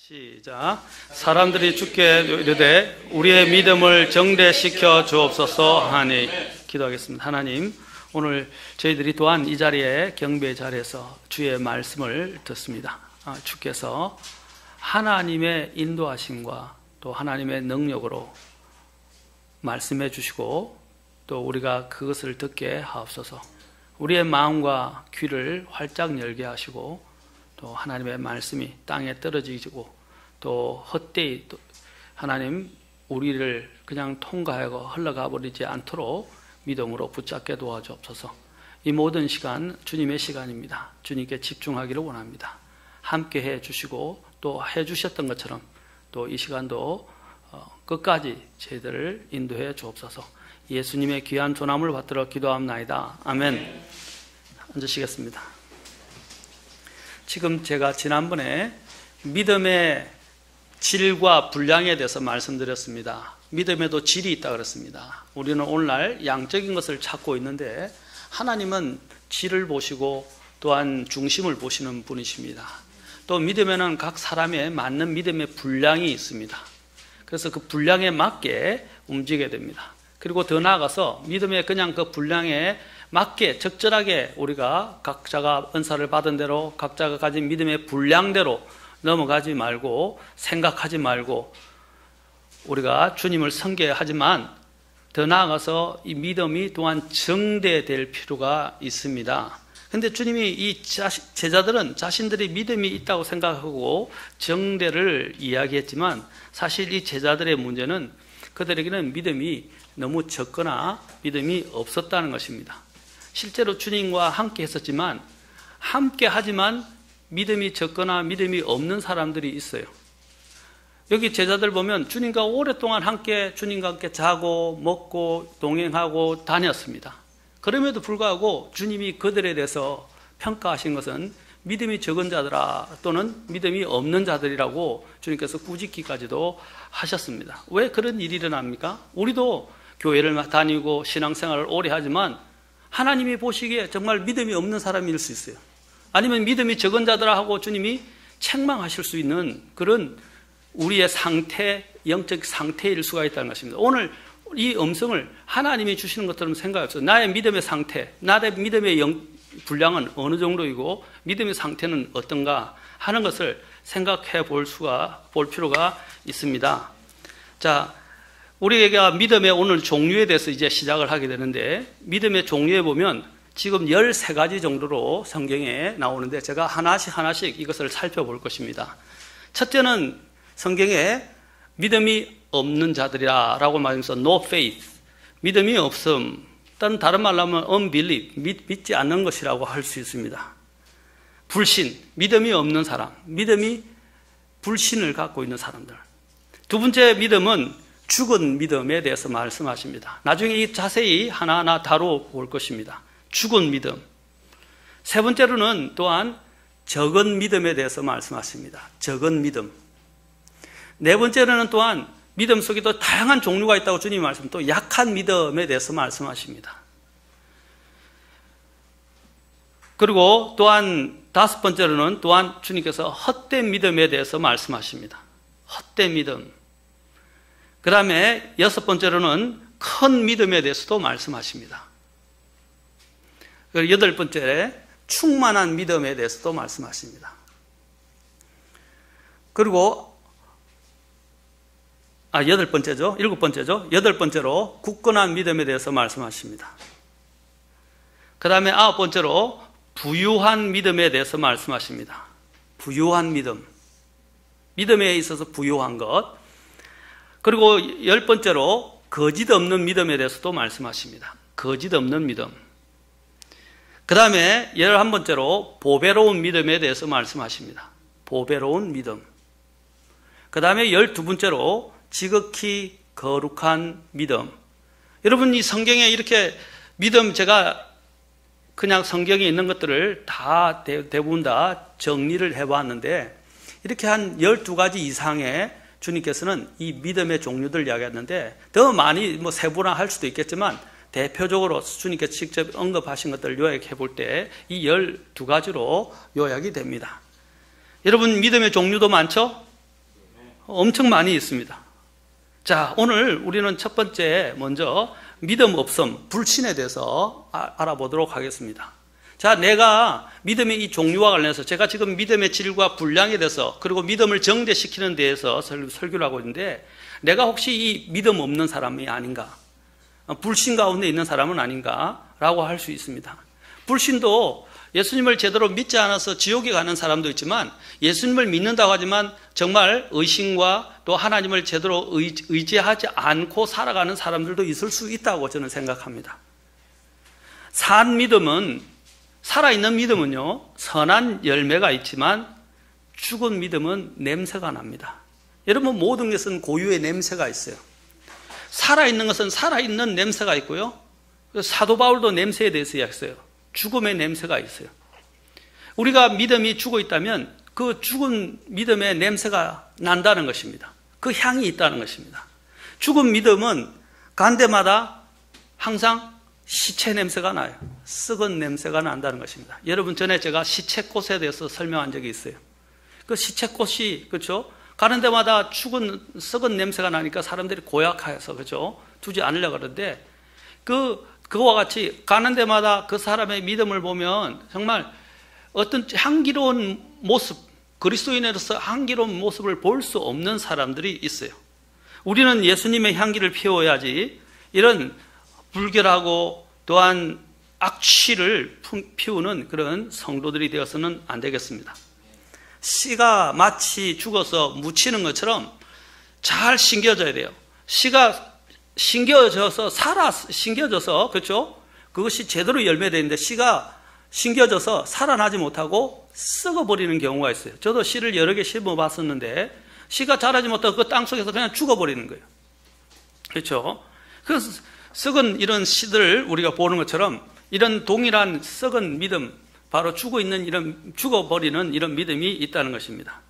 시작. 사람들이 주께 이르되 우리의 믿음을 정대시켜 주옵소서 하니 기도하겠습니다. 하나님, 오늘 저희들이 또한 이 자리에 경배의 자리에서 주의 말씀을 듣습니다. 주께서 하나님의 인도하심과 또 하나님의 능력으로 말씀해 주시고 또 우리가 그것을 듣게 하옵소서. 우리의 마음과 귀를 활짝 열게 하시고 또 하나님의 말씀이 땅에 떨어지고 또 헛되이 또 하나님 우리를 그냥 통과하고 흘러가 버리지 않도록 믿음으로 붙잡게 도와주옵소서. 이 모든 시간 주님의 시간입니다. 주님께 집중하기를 원합니다. 함께 해 주시고 또 해 주셨던 것처럼 또 이 시간도 끝까지 저희들을 인도해 주옵소서. 예수님의 귀한 조남을 받들어 기도합나이다. 아멘. 앉으시겠습니다. 지금 제가 지난번에 믿음의 질과 분량에 대해서 말씀드렸습니다. 믿음에도 질이 있다 그랬습니다. 우리는 오늘날 양적인 것을 찾고 있는데 하나님은 질을 보시고 또한 중심을 보시는 분이십니다. 또 믿음에는 각 사람에 맞는 믿음의 분량이 있습니다. 그래서 그 분량에 맞게 움직이게 됩니다. 그리고 더 나아가서 믿음의 그냥 그 분량에 맞게 적절하게 우리가 각자가 은사를 받은 대로 각자가 가진 믿음의 분량대로 넘어가지 말고 생각하지 말고 우리가 주님을 섬겨하지만 더 나아가서 이 믿음이 또한 정대될 필요가 있습니다. 그런데 주님이 이 제자들은 자신들이 믿음이 있다고 생각하고 정대를 이야기했지만 사실 이 제자들의 문제는 그들에게는 믿음이 너무 적거나 믿음이 없었다는 것입니다. 실제로 주님과 함께 했었지만 함께 하지만 믿음이 적거나 믿음이 없는 사람들이 있어요. 여기 제자들 보면 주님과 오랫동안 함께 주님과 함께 자고 먹고 동행하고 다녔습니다. 그럼에도 불구하고 주님이 그들에 대해서 평가하신 것은 믿음이 적은 자들아 또는 믿음이 없는 자들이라고 주님께서 꾸짖기까지도 하셨습니다. 왜 그런 일이 일어납니까? 우리도 교회를 다니고 신앙생활을 오래 하지만 하나님이 보시기에 정말 믿음이 없는 사람일 수 있어요. 아니면 믿음이 적은 자들아 하고 주님이 책망하실 수 있는 그런 우리의 상태, 영적 상태일 수가 있다는 것입니다. 오늘 이 음성을 하나님이 주시는 것처럼 생각해보세요. 나의 믿음의 상태, 나의 믿음의 분량은 어느 정도이고 믿음의 상태는 어떤가 하는 것을 생각해 볼 필요가 있습니다. 자, 우리가 믿음의 오늘 종류에 대해서 이제 시작을 하게 되는데 믿음의 종류에 보면 지금 13가지 정도로 성경에 나오는데 제가 하나씩 이것을 살펴볼 것입니다. 첫째는 성경에 믿음이 없는 자들이라고 말하면서 no faith, 믿음이 없음, 또는 다른 말로 하면 unbelief, 믿지 않는 것이라고 할 수 있습니다. 불신, 믿음이 없는 사람, 믿음이 불신을 갖고 있는 사람들. 두 번째 믿음은 죽은 믿음에 대해서 말씀하십니다. 나중에 자세히 하나하나 다뤄볼 것입니다. 죽은 믿음. 세 번째로는 또한 적은 믿음에 대해서 말씀하십니다. 적은 믿음. 네 번째로는 또한 믿음 속에도 다양한 종류가 있다고 주님이 말씀, 또 약한 믿음에 대해서 말씀하십니다. 그리고 또한 다섯 번째로는 또한 주님께서 헛된 믿음에 대해서 말씀하십니다. 헛된 믿음. 그 다음에 여섯 번째로는 큰 믿음에 대해서도 말씀하십니다. 그리고 여덟 번째, 충만한 믿음에 대해서도 말씀하십니다. 그리고 여덟 번째죠. 일곱 번째죠. 여덟 번째로 굳건한 믿음에 대해서 말씀하십니다. 그 다음에 아홉 번째로 부유한 믿음에 대해서 말씀하십니다. 부유한 믿음. 믿음에 있어서 부유한 것. 그리고 열 번째로 거짓 없는 믿음에 대해서도 말씀하십니다. 거짓 없는 믿음. 그 다음에 11번째로 보배로운 믿음에 대해서 말씀하십니다. 보배로운 믿음. 그 다음에 12번째로 지극히 거룩한 믿음. 여러분, 이 성경에 이렇게 믿음, 제가 그냥 성경에 있는 것들을 다 대부분 다 정리를 해봤는데 이렇게 한 12가지 이상의 주님께서는 이 믿음의 종류들 이야기했는데 더 많이 세분화할 수도 있겠지만 대표적으로 주님께서 직접 언급하신 것들을 요약해 볼 때 이 12가지로 요약이 됩니다. 여러분, 믿음의 종류도 많죠? 엄청 많이 있습니다. 자, 오늘 우리는 첫 번째 먼저 믿음 없음, 불신에 대해서 알아보도록 하겠습니다. 자, 내가 믿음의 이 종류와 관련해서 제가 지금 믿음의 질과 분량에 대해서 그리고 믿음을 정제시키는 데에서 설교를 하고 있는데 내가 혹시 이 믿음 없는 사람이 아닌가? 불신 가운데 있는 사람은 아닌가라고 할 수 있습니다. 불신도 예수님을 제대로 믿지 않아서 지옥에 가는 사람도 있지만 예수님을 믿는다고 하지만 정말 의심과 또 하나님을 제대로 의지하지 않고 살아가는 사람들도 있을 수 있다고 저는 생각합니다. 살아있는 믿음은요, 선한 열매가 있지만 죽은 믿음은 냄새가 납니다. 여러분, 모든 것은 고유의 냄새가 있어요. 살아있는 것은 살아있는 냄새가 있고요. 사도 바울도 냄새에 대해서 이야기했어요. 죽음의 냄새가 있어요. 우리가 믿음이 죽어 있다면 그 죽은 믿음의 냄새가 난다는 것입니다. 그 향이 있다는 것입니다. 죽은 믿음은 간 데마다 항상 시체 냄새가 나요. 썩은 냄새가 난다는 것입니다. 여러분, 전에 제가 시체꽃에 대해서 설명한 적이 있어요. 그 시체꽃이, 그렇죠? 가는 데마다 죽은 썩은 냄새가 나니까 사람들이 고약해서, 그렇죠? 두지 않으려고 그러는데 그거와 같이 가는 데마다 그 사람의 믿음을 보면 정말 어떤 향기로운 모습, 그리스도인으로서 향기로운 모습을 볼 수 없는 사람들이 있어요. 우리는 예수님의 향기를 피워야지 이런 불결하고 또한 악취를 피우는 그런 성도들이 되어서는 안 되겠습니다. 씨가 마치 죽어서 묻히는 것처럼 잘 심겨져야 돼요. 씨가 심겨져서 심겨져서, 그렇죠? 그것이 제대로 열매되는데 씨가 심겨져서 살아나지 못하고 썩어버리는 경우가 있어요. 저도 씨를 여러 개 심어봤었는데 씨가 자라지 못하고 그 땅속에서 그냥 죽어버리는 거예요. 그렇죠? 그래서 썩은 이런 씨들 우리가 보는 것처럼 이런 동일한 썩은 믿음, 바로 죽어버리는 이런 믿음이 있다는 것입니다.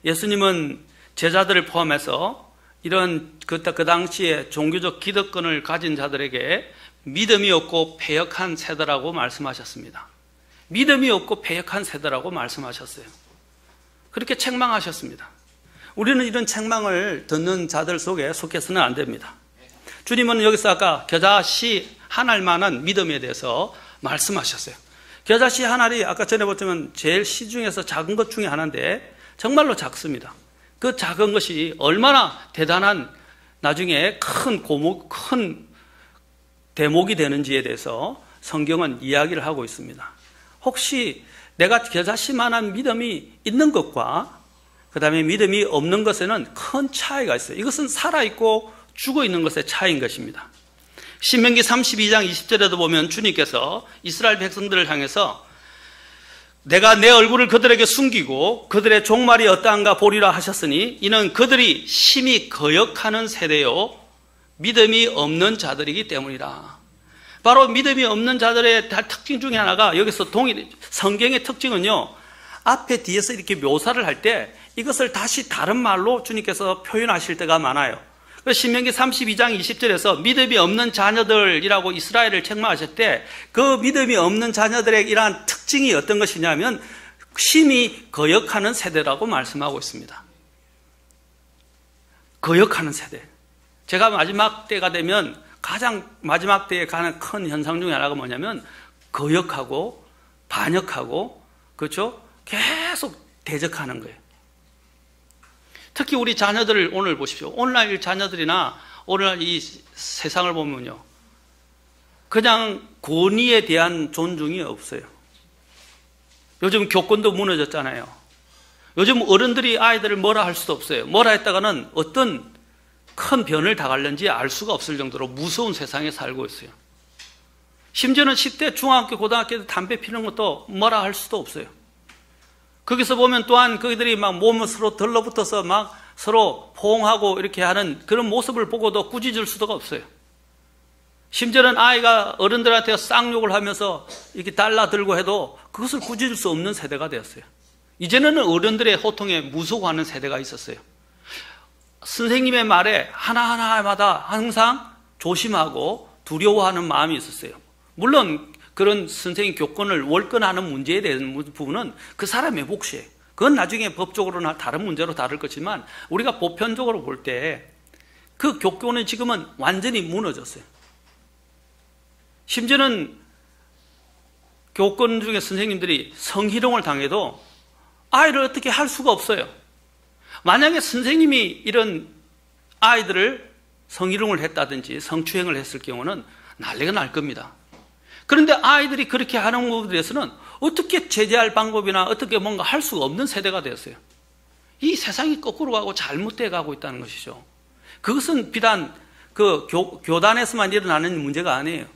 예수님은 제자들을 포함해서 이런 그 당시에 종교적 기득권을 가진 자들에게 믿음이 없고 패역한 세대라고 말씀하셨습니다. 믿음이 없고 패역한 세대라고 말씀하셨어요. 그렇게 책망하셨습니다. 우리는 이런 책망을 듣는 자들 속에 속해서는 안 됩니다. 주님은 여기서 아까 겨자씨 한 알만한 믿음에 대해서 말씀하셨어요. 겨자씨 한 알이 아까 전에 보면 제일 씨 중에서 작은 것 중에 하나인데 정말로 작습니다. 그 작은 것이 얼마나 대단한 나중에 큰 대목이 되는지에 대해서 성경은 이야기를 하고 있습니다. 혹시 내가 겨자씨만한 믿음이 있는 것과 그 다음에 믿음이 없는 것에는 큰 차이가 있어요. 이것은 살아있고 죽어 있는 것의 차이인 것입니다. 신명기 32장 20절에도 보면 주님께서 이스라엘 백성들을 향해서 내가 내 얼굴을 그들에게 숨기고 그들의 종말이 어떠한가 보리라 하셨으니 이는 그들이 심히 거역하는 세대요 믿음이 없는 자들이기 때문이라. 바로 믿음이 없는 자들의 특징 중에 하나가 여기서 성경의 특징은요, 앞에 뒤에서 이렇게 묘사를 할 때 이것을 다시 다른 말로 주님께서 표현하실 때가 많아요. 신명기 32장 20절에서 믿음이 없는 자녀들이라고 이스라엘을 책망하실 때 그 믿음이 없는 자녀들의 이러한 특징이 어떤 것이냐면 심히 거역하는 세대라고 말씀하고 있습니다. 거역하는 세대. 제가 마지막 때가 되면 가장 마지막 때에 가는 큰 현상 중에 하나가 뭐냐면 거역하고 반역하고, 그렇죠? 계속 대적하는 거예요. 특히 우리 자녀들을 오늘 보십시오. 오늘날 자녀들이나 오늘날 이 세상을 보면요, 그냥 권위에 대한 존중이 없어요. 요즘 교권도 무너졌잖아요. 요즘 어른들이 아이들을 뭐라 할 수도 없어요. 뭐라 했다가는 어떤 큰 변을 당할는지 알 수가 없을 정도로 무서운 세상에 살고 있어요. 심지어는 10대, 중학교, 고등학교 때 담배 피는 것도 뭐라 할 수도 없어요. 거기서 보면 또한 그들이 막 몸을 서로 들러붙어서 막 서로 포옹하고 이렇게 하는 그런 모습을 보고도 꾸짖을 수가 없어요. 심지어는 아이가 어른들한테 쌍욕을 하면서 이렇게 달라들고 해도 그것을 꾸짖을 수 없는 세대가 되었어요. 이제는 어른들의 호통에 무서워하는 세대가 있었어요. 선생님의 말에 하나하나마다 항상 조심하고 두려워하는 마음이 있었어요. 물론 그런 선생님 교권을 월권하는 문제에 대한 부분은 그 사람의 몫이에요. 그건 나중에 법적으로나 다른 문제로 다룰 것이지만 우리가 보편적으로 볼 때 그 교권은 지금은 완전히 무너졌어요. 심지어는 교권 중에 선생님들이 성희롱을 당해도 아이를 어떻게 할 수가 없어요. 만약에 선생님이 이런 아이들을 성희롱을 했다든지 성추행을 했을 경우는 난리가 날 겁니다. 그런데 아이들이 그렇게 하는 부분에 대해서는 어떻게 제재할 방법이나 어떻게 뭔가 할 수가 없는 세대가 되었어요. 이 세상이 거꾸로 가고 잘못되어 가고 있다는 것이죠. 그것은 비단 그 교단에서만 일어나는 문제가 아니에요.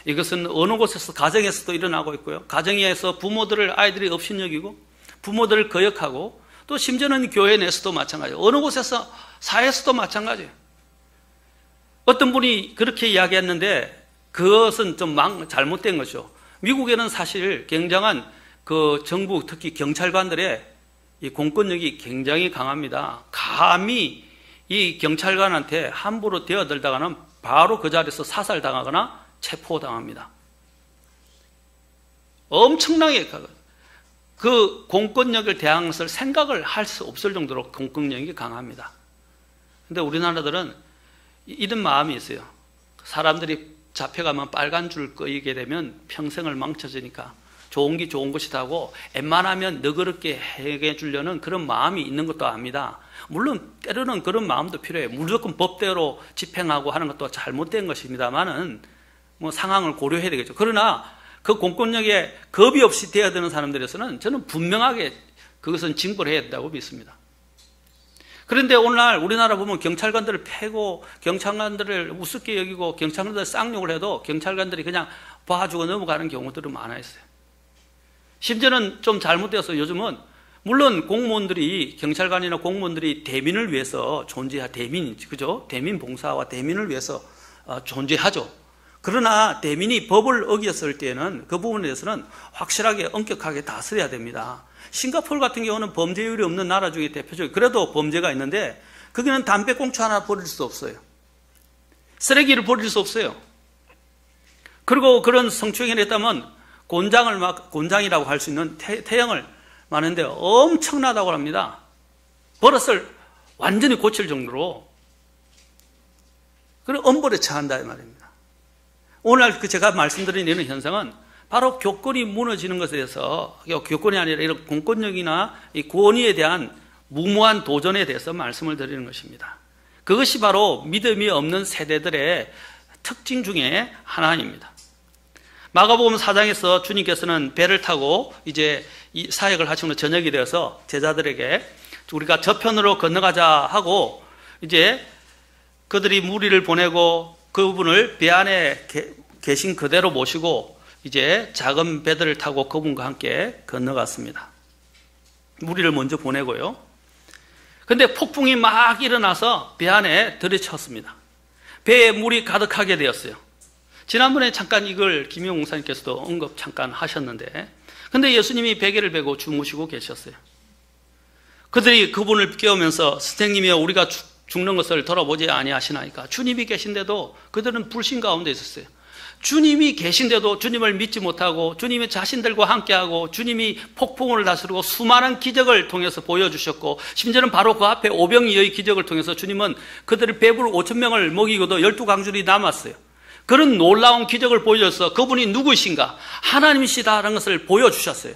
이것은 어느 곳에서 가정에서도 일어나고 있고요. 가정에서 부모들을 아이들이 업신여기고 부모들을 거역하고 또 심지어는 교회 내에서도 마찬가지예요. 어느 곳에서 사회에서도 마찬가지예요. 어떤 분이 그렇게 이야기했는데 그것은 좀 잘못된 거죠. 미국에는 사실 굉장한 그 정부 특히 경찰관들의 이 공권력이 굉장히 강합니다. 감히 이 경찰관한테 함부로 대어들다가는 바로 그 자리에서 사살당하거나 체포당합니다. 엄청나게 그 공권력을 대항할 생각을 할 수 없을 정도로 공권력이 강합니다. 그런데 우리나라들은 이런 마음이 있어요. 사람들이 잡혀가면 빨간 줄 끄이게 되면 평생을 망쳐지니까 좋은 게 좋은 것이라고 웬만하면 너그럽게 해게 주려는 그런 마음이 있는 것도 압니다. 물론 때로는 그런 마음도 필요해요. 무조건 법대로 집행하고 하는 것도 잘못된 것입니다만은 뭐 상황을 고려해야 되겠죠. 그러나 그 공권력에 겁이 없이 대어드는 사람들에서는 저는 분명하게 그것은 징벌을 해야 된다고 믿습니다. 그런데 오늘날 우리나라 보면 경찰관들을 패고 경찰관들을 우습게 여기고 경찰관들 쌍욕을 해도 경찰관들이 그냥 봐주고 넘어가는 경우들은 많아 있어요. 심지어는 좀 잘못되어서 요즘은 물론 공무원들이 경찰관이나 공무원들이 대민을 위해서 대민이지 그죠? 대민 봉사와 대민을 위해서 존재하죠. 그러나 대민이 법을 어겼을 때는 그 부분에 대해서는 확실하게 엄격하게 다스려야 됩니다. 싱가포르 같은 경우는 범죄율이 없는 나라 중에 대표적이고 그래도 범죄가 있는데 거기는 담배꽁초 하나 버릴 수 없어요. 쓰레기를 버릴 수 없어요. 그리고 그런 성추행을 했다면 곤장이라고 할 수 있는 태형을 많은데 엄청나다고 합니다. 버릇을 완전히 고칠 정도로 그리고 엄벌에 처한다 이 말입니다. 오늘 제가 말씀드린 이런 현상은 바로 교권이 무너지는 것에 대해서 교권이 아니라 이런 공권력이나 이 권위에 대한 무모한 도전에 대해서 말씀을 드리는 것입니다. 그것이 바로 믿음이 없는 세대들의 특징 중에 하나입니다. 마가복음 4장에서 주님께서는 배를 타고 이제 이 사역을 하시는 저녁이 되어서 제자들에게 우리가 저편으로 건너가자 하고 이제 그들이 무리를 보내고 그분을 배 안에 계신 그대로 모시고 이제 작은 배들을 타고 그분과 함께 건너갔습니다. 무리를 먼저 보내고요. 근데 폭풍이 막 일어나서 배 안에 들이쳤습니다. 배에 물이 가득하게 되었어요. 지난번에 잠깐 이걸 김용 목사님께서도 언급 잠깐 하셨는데 근데 예수님이 베개를 베고 주무시고 계셨어요. 그들이 그분을 깨우면서 선생님이여 우리가 죽는 것을 돌아보지 아니하시나이까. 주님이 계신데도 그들은 불신 가운데 있었어요. 주님이 계신데도 주님을 믿지 못하고 주님이 자신들과 함께하고 주님이 폭풍을 다스리고 수많은 기적을 통해서 보여주셨고 심지어는 바로 그 앞에 오병이어의 기적을 통해서 주님은 그들을 배부르 5,000명을 먹이고도 12강줄이 남았어요. 그런 놀라운 기적을 보여줘서 그분이 누구이신가? 하나님이시다라는 것을 보여주셨어요.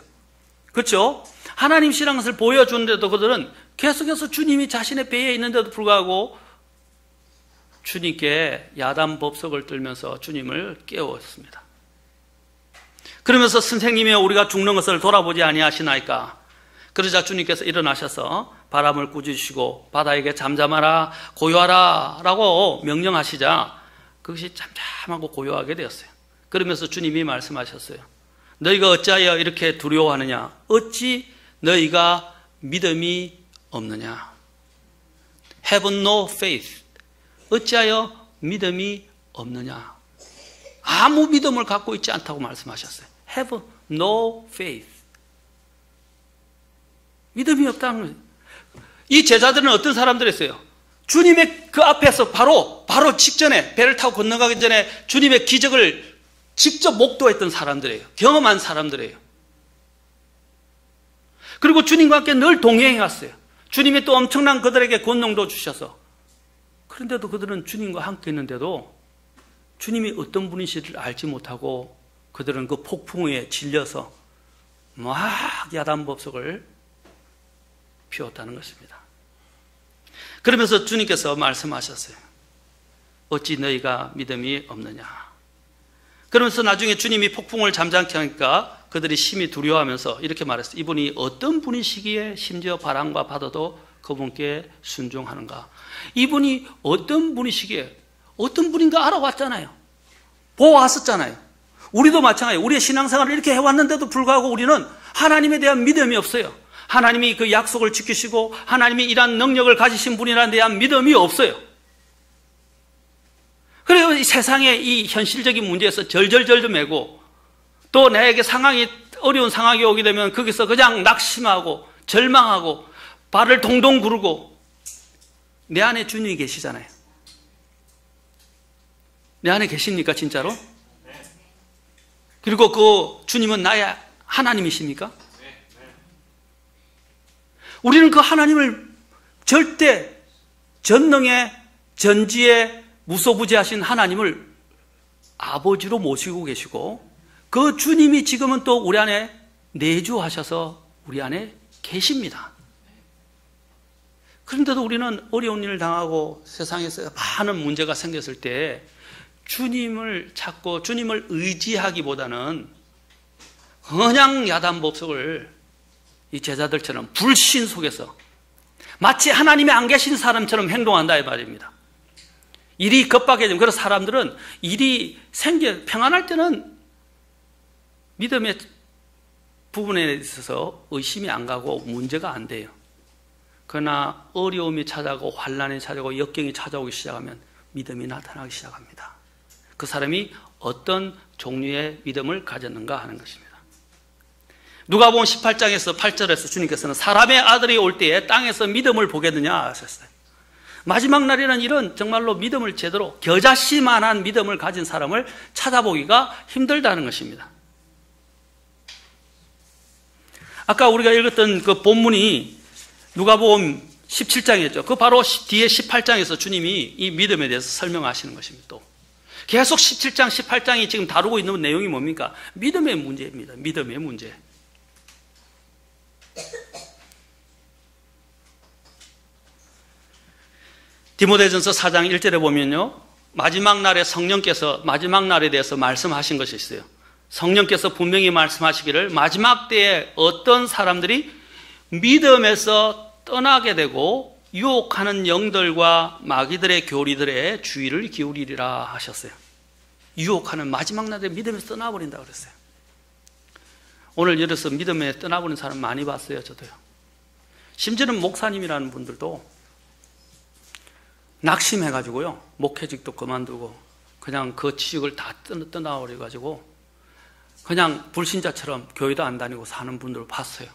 그렇죠? 하나님이시라는 것을 보여주는데도 그들은 계속해서 주님이 자신의 배에 있는데도 불구하고 주님께 야단 법석을 들면서 주님을 깨웠습니다. 그러면서 선생님이여 우리가 죽는 것을 돌아보지 아니하시나이까. 그러자 주님께서 일어나셔서 바람을 꾸짖으시고 바다에게 잠잠하라 고요하라 라고 명령하시자 그것이 잠잠하고 고요하게 되었어요. 그러면서 주님이 말씀하셨어요. 너희가 어찌하여 이렇게 두려워하느냐? 어찌 너희가 믿음이 없느냐? Have no faith. 어찌하여 믿음이 없느냐? 아무 믿음을 갖고 있지 않다고 말씀하셨어요. Have no faith. 믿음이 없다는 거예요. 이 제자들은 어떤 사람들이었어요? 주님의 그 앞에서 바로 직전에 배를 타고 건너가기 전에 주님의 기적을 직접 목도했던 사람들이에요. 경험한 사람들이에요. 그리고 주님과 함께 늘 동행해 왔어요. 주님이 또 엄청난 그들에게 권능도 주셔서. 그런데도 그들은 주님과 함께 있는데도 주님이 어떤 분이실지를 알지 못하고 그들은 그 폭풍에 질려서 막 야단법석을 피웠다는 것입니다. 그러면서 주님께서 말씀하셨어요. 어찌 너희가 믿음이 없느냐. 그러면서 나중에 주님이 폭풍을 잠잠케 하니까 그들이 심히 두려워하면서 이렇게 말했어요. 이분이 어떤 분이시기에 심지어 바람과 바다도 그분께 순종하는가. 이분이 어떤 분이시기에 어떤 분인가 알아왔잖아요. 보아왔었잖아요. 우리도 마찬가지예요. 우리의 신앙생활을 이렇게 해왔는데도 불구하고 우리는 하나님에 대한 믿음이 없어요. 하나님이 그 약속을 지키시고 하나님이 이러한 능력을 가지신 분이라는 대한 믿음이 없어요. 그래서 이 세상의 이 현실적인 문제에서 절절절절 매고 또 나에게 어려운 상황이 오게 되면 거기서 그냥 낙심하고 절망하고 발을 동동 구르고 내 안에 주님이 계시잖아요. 내 안에 계십니까 진짜로? 그리고 그 주님은 나의 하나님이십니까? 우리는 그 하나님을 절대 전능의 전지의 무소부지하신 하나님을 아버지로 모시고 계시고 그 주님이 지금은 또 우리 안에 내주하셔서 우리 안에 계십니다. 그런데도 우리는 어려운 일을 당하고 세상에서 많은 문제가 생겼을 때 주님을 찾고 주님을 의지하기보다는 그냥 야단법석을 이 제자들처럼 불신 속에서 마치 하나님이 안 계신 사람처럼 행동한다 이 말입니다. 일이 급박해지면 그래서 사람들은 일이 평안할 때는 믿음의 부분에 있어서 의심이 안 가고 문제가 안 돼요. 그러나 어려움이 찾아오고 환난이 찾아오고 역경이 찾아오기 시작하면 믿음이 나타나기 시작합니다. 그 사람이 어떤 종류의 믿음을 가졌는가 하는 것입니다. 누가복음 18장에서 8절에서 주님께서는 사람의 아들이 올 때에 땅에서 믿음을 보겠느냐 하셨어요. 마지막 날에는 이런 정말로 믿음을 제대로 겨자씨만한 믿음을 가진 사람을 찾아보기가 힘들다는 것입니다. 아까 우리가 읽었던 그 본문이 누가복음 17장이었죠. 그 바로 뒤에 18장에서 주님이 이 믿음에 대해서 설명하시는 것입니다. 또 계속 17장, 18장이 지금 다루고 있는 내용이 뭡니까? 믿음의 문제입니다. 믿음의 문제. 디모데전서 4장 1절에 보면요, 마지막 날에 성령께서 마지막 날에 대해서 말씀하신 것이 있어요. 성령께서 분명히 말씀하시기를 마지막 때에 어떤 사람들이 믿음에서 떠나게 되고 유혹하는 영들과 마귀들의 교리들의 주의를 기울이리라 하셨어요. 유혹하는 마지막 날에 믿음에서 떠나버린다고 그랬어요. 오늘 예를 들어서 믿음에 떠나버린 사람 많이 봤어요. 저도요. 심지어는 목사님이라는 분들도 낙심해가지고요, 목회직도 그만두고 그냥 그 취직을 다 떠나버려가지고 그냥 불신자처럼 교회도 안 다니고 사는 분들을 봤어요.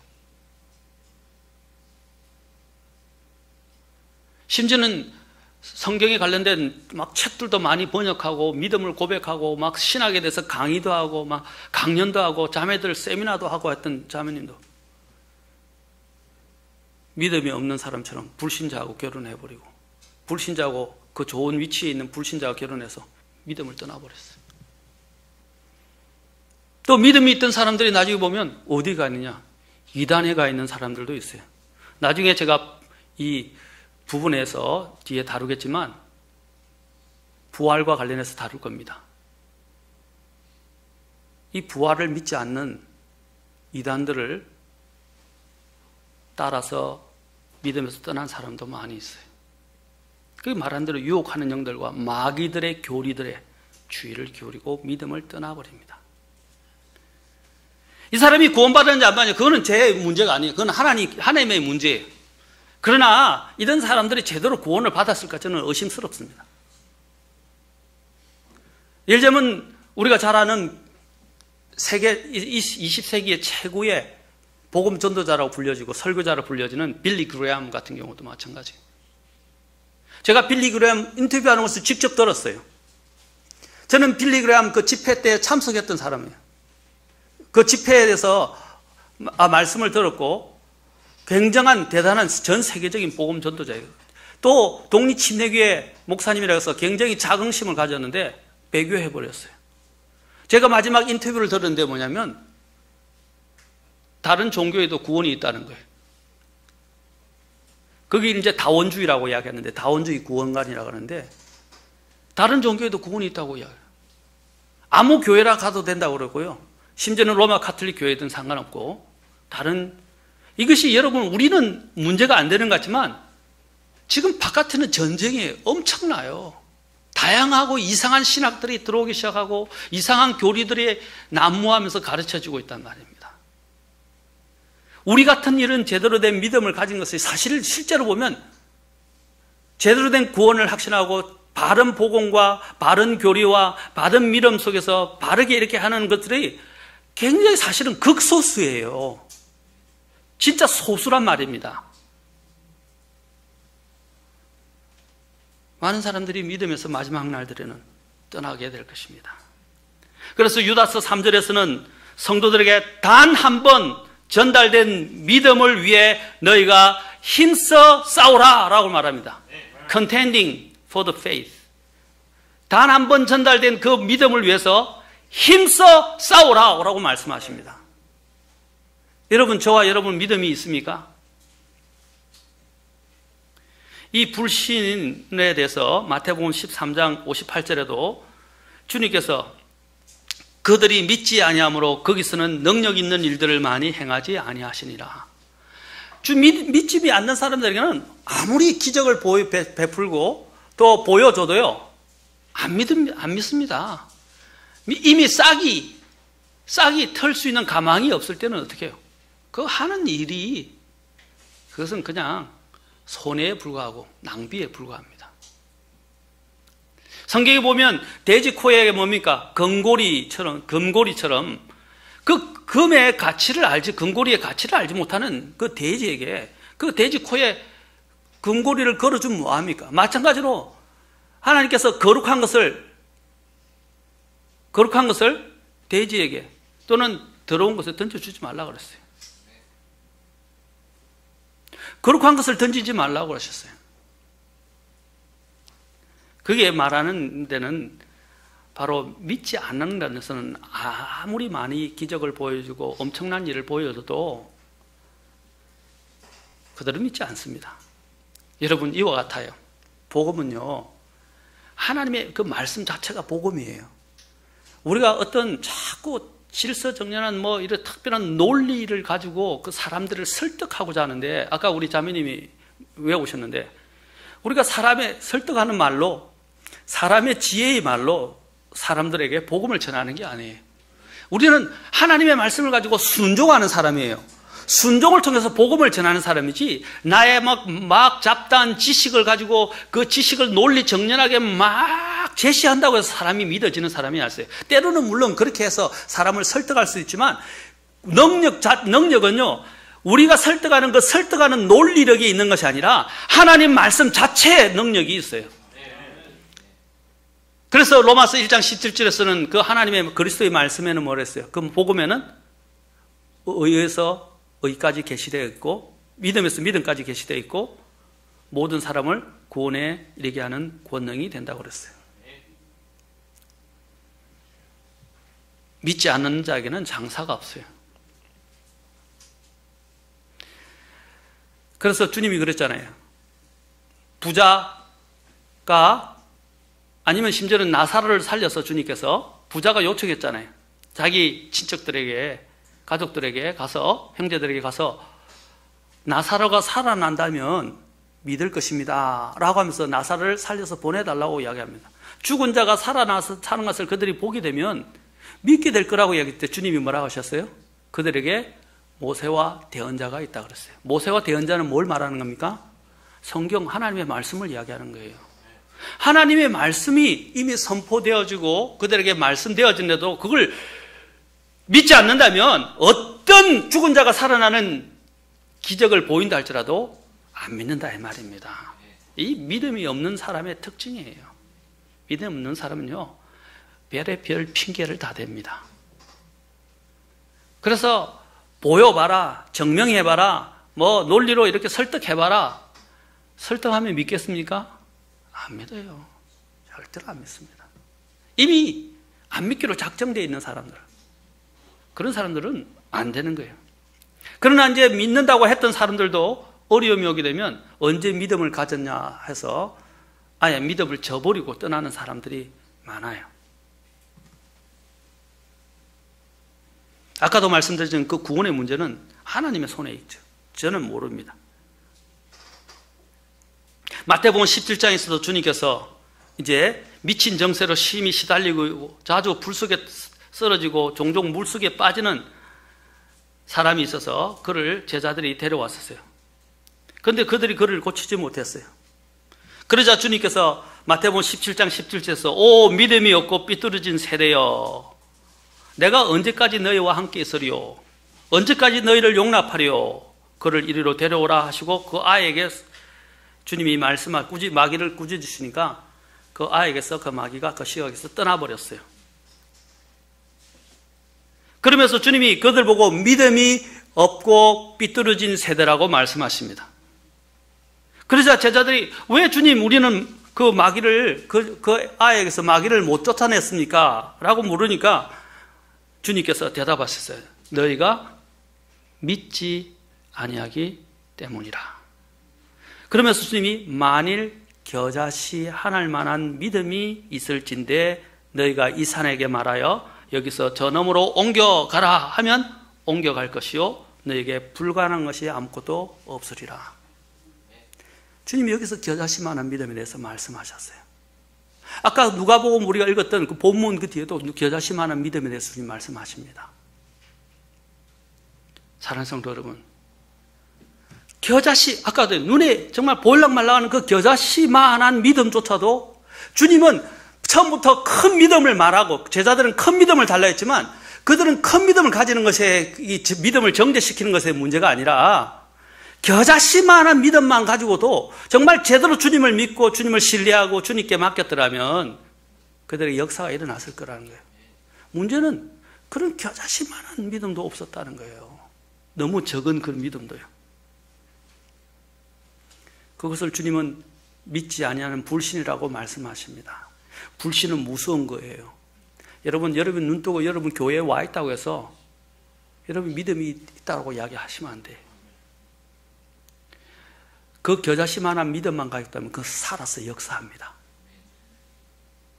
심지어는 성경에 관련된 막 책들도 많이 번역하고 믿음을 고백하고 막 신학에 대해서 강의도 하고 막 강연도 하고 자매들 세미나도 하고 했던 자매님도 믿음이 없는 사람처럼 불신자하고 결혼해버리고 불신자하고 그 좋은 위치에 있는 불신자와 결혼해서 믿음을 떠나버렸어요. 또 믿음이 있던 사람들이 나중에 보면 어디 가 있느냐? 이단에 가 있는 사람들도 있어요. 나중에 제가 이 부분에서 뒤에 다루겠지만 부활과 관련해서 다룰 겁니다. 이 부활을 믿지 않는 이단들을 따라서 믿음에서 떠난 사람도 많이 있어요. 그 말한 대로 유혹하는 영들과 마귀들의 교리들의 주의를 기울이고 믿음을 떠나버립니다. 이 사람이 구원받았는지 안 받았는지 그거는 제 문제가 아니에요. 그건 하나님의 문제예요. 그러나 이런 사람들이 제대로 구원을 받았을까 저는 의심스럽습니다. 예를 들면 우리가 잘 아는 세계 20세기의 최고의 복음 전도자라고 불려지고 설교자라고 불려지는 빌리 그레엄 같은 경우도 마찬가지예요. 제가 빌리 그레엄 인터뷰하는 것을 직접 들었어요. 저는 빌리 그레엄 그 집회 때 참석했던 사람이에요. 그 집회에 대해서 말씀을 들었고 굉장한 대단한 전 세계적인 복음 전도자예요. 또 독립침례교회 목사님이라고 해서 굉장히 자긍심을 가졌는데 배교해버렸어요. 제가 마지막 인터뷰를 들었는데 뭐냐면 다른 종교에도 구원이 있다는 거예요. 거기 이제 다원주의라고 이야기하는데 다원주의 구원관이라고 하는데 다른 종교에도 구원이 있다고 이야기해요. 아무 교회라 가도 된다고 그러고요. 심지어는 로마 카톨릭 교회든 상관없고 다른 이것이 여러분 우리는 문제가 안 되는 것 같지만 지금 바깥에는 전쟁이 엄청나요. 다양하고 이상한 신학들이 들어오기 시작하고 이상한 교리들이 난무하면서 가르쳐지고 있단 말입니다. 우리 같은 이런 제대로 된 믿음을 가진 것이 사실 실제로 보면 제대로 된 구원을 확신하고 바른 복음과 바른 교리와 바른 믿음 속에서 바르게 이렇게 하는 것들이 굉장히 사실은 극소수예요. 진짜 소수란 말입니다. 많은 사람들이 믿음에서 마지막 날들에는 떠나게 될 것입니다. 그래서 유다서 3절에서는 성도들에게 단 한 번 전달된 믿음을 위해 너희가 힘써 싸우라 라고 말합니다. Contending for the faith. 단 한 번 전달된 그 믿음을 위해서 힘써 싸우라 라고 말씀하십니다. 여러분, 저와 여러분 믿음이 있습니까? 이 불신에 대해서 마태복음 13장 58절에도 주님께서 그들이 믿지 아니하므로 거기서는 능력 있는 일들을 많이 행하지 아니하시니라. 믿지 않는 사람들에게는 아무리 기적을 베풀고 또 보여줘도요 안 믿습니다. 이미 싹이 털 수 있는 가망이 없을 때는 어떻게 해요? 그 하는 일이 그것은 그냥 손해에 불과하고 낭비에 불과합니다. 성경에 보면 돼지 코에 뭡니까? 금고리처럼 그 금의 가치를 금고리의 가치를 알지 못하는 그 돼지에게 그 돼지 코에 금고리를 걸어주면 뭐합니까? 마찬가지로 하나님께서 거룩한 것을 돼지에게 또는 더러운 것을 던져주지 말라고 그랬어요. 거룩한 것을 던지지 말라고 하셨어요. 그게 말하는 데는 바로 믿지 않는다는 것은 아무리 많이 기적을 보여주고 엄청난 일을 보여줘도 그들은 믿지 않습니다. 여러분, 이와 같아요. 복음은요, 하나님의 그 말씀 자체가 복음이에요. 우리가 어떤 자꾸 질서정연한 이런 특별한 논리를 가지고 그 사람들을 설득하고자 하는데, 아까 우리 자매님이 외우셨는데, 우리가 사람의 설득하는 말로, 사람의 지혜의 말로 사람들에게 복음을 전하는 게 아니에요. 우리는 하나님의 말씀을 가지고 순종하는 사람이에요. 순종을 통해서 복음을 전하는 사람이지, 나의 막 잡다한 지식을 가지고 그 지식을 논리 정연하게 막 제시한다고 해서 사람이 믿어지는 사람이 아니었어요. 때로는 물론 그렇게 해서 사람을 설득할 수 있지만, 능력은요, 우리가 설득하는 논리력이 있는 것이 아니라 하나님 말씀 자체의 능력이 있어요. 그래서 로마서 1장 17절에서는 그 하나님의 그리스도의 말씀에는 뭐라 했어요? 그 복음에는 의에서 의까지 계시되어 있고 믿음에서 믿음까지 계시되어 있고 모든 사람을 구원에 이르게 하는 권능이 된다고 그랬어요. 믿지 않는 자에게는 장사가 없어요. 그래서 주님이 그랬잖아요. 부자가 아니면 심지어는 나사로를 살려서 주님께서 부자가 요청했잖아요. 자기 친척들에게, 가족들에게 가서, 형제들에게 가서 나사로가 살아난다면 믿을 것입니다 라고 하면서 나사로를 살려서 보내달라고 이야기합니다. 죽은 자가 살아나서 사는 것을 그들이 보게 되면 믿게 될 거라고 이야기할 때 주님이 뭐라고 하셨어요? 그들에게 모세와 대언자가 있다 그랬어요. 모세와 대언자는 뭘 말하는 겁니까? 성경 하나님의 말씀을 이야기하는 거예요. 하나님의 말씀이 이미 선포되어지고 그들에게 말씀되어진데도 그걸 믿지 않는다면 어떤 죽은 자가 살아나는 기적을 보인다 할지라도 안 믿는다 이 말입니다. 이 믿음이 없는 사람의 특징이에요. 믿음 없는 사람은요, 별의 별 핑계를 다 댑니다. 그래서 보여봐라, 증명해봐라, 뭐 논리로 이렇게 설득해봐라. 설득하면 믿겠습니까? 안 믿어요. 절대로 안 믿습니다. 이미 안 믿기로 작정되어 있는 사람들, 그런 사람들은 안 되는 거예요. 그러나 이제 믿는다고 했던 사람들도 어려움이 오게 되면 언제 믿음을 가졌냐 해서 아예 믿음을 저버리고 떠나는 사람들이 많아요. 아까도 말씀드린 그 구원의 문제는 하나님의 손에 있죠. 저는 모릅니다. 마태복음 17장에서도 주님께서 이제 미친 정세로 심히 시달리고 자주 불 속에 쓰러지고 종종 물 속에 빠지는 사람이 있어서 그를 제자들이 데려왔었어요. 그런데 그들이 그를 고치지 못했어요. 그러자 주님께서 마태복음 17장 17절에서 오 믿음이 없고 삐뚤어진 세대여, 내가 언제까지 너희와 함께 있으리요? 언제까지 너희를 용납하리요? 그를 이리로 데려오라 하시고 그 아이에게 주님이 마귀를 꾸짖으시니까 그 아이에게서 그 마귀가 그 시각에서 떠나버렸어요. 그러면서 주님이 그들 보고 믿음이 없고 삐뚤어진 세대라고 말씀하십니다. 그러자 제자들이 왜 주님 우리는 그 마귀를 그 아이에게서 마귀를 못 쫓아냈습니까? 라고 물으니까 주님께서 대답하셨어요. 너희가 믿지 아니하기 때문이라. 그러면서 주님이 만일 겨자씨 하나일 만한 믿음이 있을진데 너희가 이 산에게 말하여 여기서 저 너머로 옮겨가라 하면 옮겨갈 것이요 너희에게 불가능한 것이 아무것도 없으리라. 주님이 여기서 겨자씨만한 믿음에 대해서 말씀하셨어요. 아까 누가복음 우리가 읽었던 그 본문 그 뒤에도 겨자씨만한 믿음에 대해서 주님 말씀하십니다. 사랑하는 성도 여러분, 겨자씨, 아까도 눈에 정말 보일락말락하는 그 겨자씨만한 믿음조차도 주님은 처음부터 큰 믿음을 말하고 제자들은 큰 믿음을 달라 했지만 그들은 큰 믿음을 가지는 것에 이 믿음을 정죄시키는 것의 문제가 아니라 겨자씨만한 믿음만 가지고도 정말 제대로 주님을 믿고 주님을 신뢰하고 주님께 맡겼더라면 그들의 역사가 일어났을 거라는 거예요. 문제는 그런 겨자씨만한 믿음도 없었다는 거예요. 너무 적은 그런 믿음도요. 그것을 주님은 믿지 아니하는 불신이라고 말씀하십니다. 불신은 무서운 거예요. 여러분 눈 뜨고 여러분 교회에 와 있다고 해서 여러분 믿음이 있다고 이야기하시면 안 돼요. 그 겨자씨만한 믿음만 가졌다면 그 살아서 역사합니다.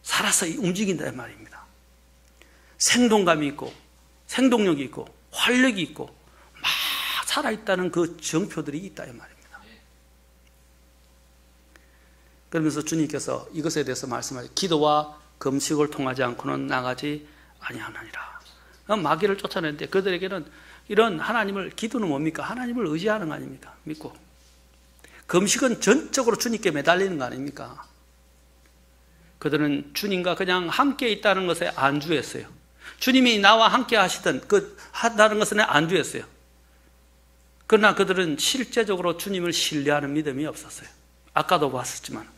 살아서 움직인다 말입니다. 생동감이 있고 생동력이 있고 활력이 있고 막 살아있다는 그 정표들이 있다 이 말입니다. 그러면서 주님께서 이것에 대해서 말씀하시죠. 기도와 금식을 통하지 않고는 나가지 아니하느니라. 마귀를 쫓아내는데 그들에게는 이런 하나님을, 기도는 뭡니까? 하나님을 의지하는 거 아닙니까? 믿고. 금식은 전적으로 주님께 매달리는 거 아닙니까? 그들은 주님과 그냥 함께 있다는 것에 안주했어요. 주님이 나와 함께 하시던 한다는 것은 안주했어요. 그러나 그들은 실제적으로 주님을 신뢰하는 믿음이 없었어요. 아까도 봤었지만.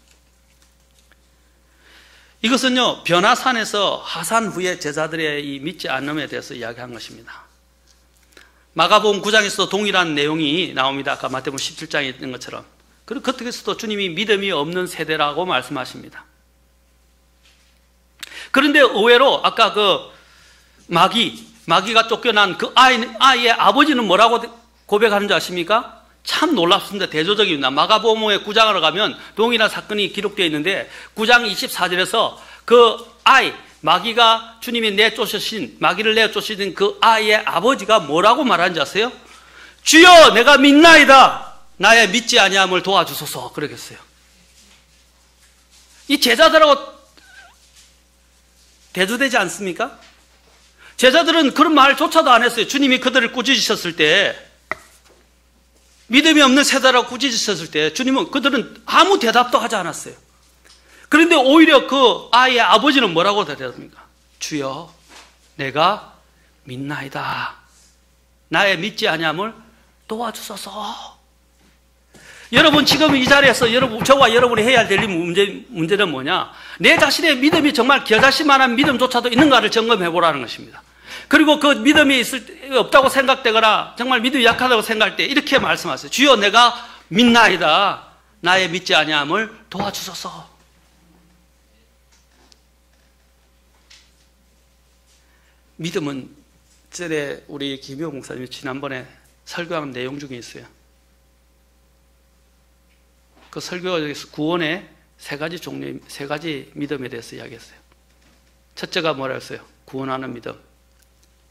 이것은요, 변화산에서 하산 후에 제자들의 이 믿지 않음에 대해서 이야기한 것입니다. 마가복음 9장에서도 동일한 내용이 나옵니다. 아까 마태복음 17장에 있는 것처럼. 그리고 그때에서도 주님이 믿음이 없는 세대라고 말씀하십니다. 그런데 의외로 아까 그 마귀가 쫓겨난 그 아이의 아버지는 뭐라고 고백하는 줄 아십니까? 참 놀랍습니다. 대조적입니다. 마가복음의 9장으로 가면 동일한 사건이 기록되어 있는데 9장 24절에서 그 아이, 마귀가 주님이 마귀를 내쫓으신 그 아이의 아버지가 뭐라고 말하는지 아세요? 주여 내가 믿나이다. 나의 믿지 아니함을 도와주소서. 그러겠어요. 이 제자들하고 대조되지 않습니까? 제자들은 그런 말조차도 안 했어요. 주님이 그들을 꾸짖으셨을 때, 믿음이 없는 세대라고 꾸짖으셨을 때 주님은 그들은 아무 대답도 하지 않았어요. 그런데 오히려 그 아이의 아버지는 뭐라고 대답합니까? 주여 내가 믿나이다. 나의 믿지 아니함을 도와주소서. 여러분 지금 이 자리에서 저와 여러분이 해야 될 문제는 뭐냐? 내 자신의 믿음이 정말 겨자씨만한 믿음조차도 있는가를 점검해 보라는 것입니다. 그리고 그 믿음이 없다고 생각되거나 정말 믿음이 약하다고 생각할 때 이렇게 말씀하세요. 주여 내가 믿나이다. 나의 믿지 아니함을 도와주소서. 믿음은 전에 우리 김효 목사님이 지난번에 설교한 내용 중에 있어요. 그 설교에서 구원의 세 가지 믿음에 대해서 이야기했어요. 첫째가 뭐라 했어요? 구원하는 믿음.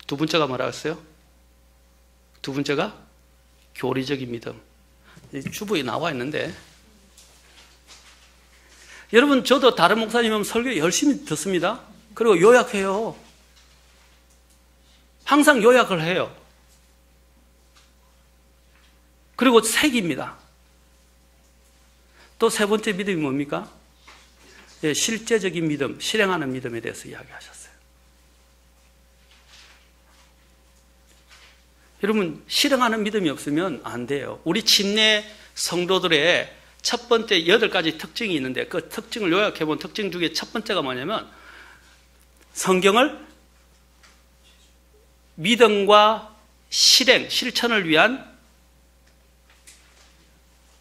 두 번째가 뭐라 했어요? 두 번째가 교리적인 믿음. 주부에 나와 있는데, 여러분 저도 다른 목사님은 설교 열심히 듣습니다. 그리고 요약해요. 항상 요약을 해요. 그리고 새깁니다. 또 세 번째 믿음이 뭡니까? 예, 실제적인 믿음, 실행하는 믿음에 대해서 이야기하셨어요. 여러분, 실행하는 믿음이 없으면 안 돼요. 우리 침례 성도들의 첫 번째 8가지 특징이 있는데, 그 특징을 요약해본 특징 중에 첫 번째가 뭐냐면, 성경을 믿음과 실천을 위한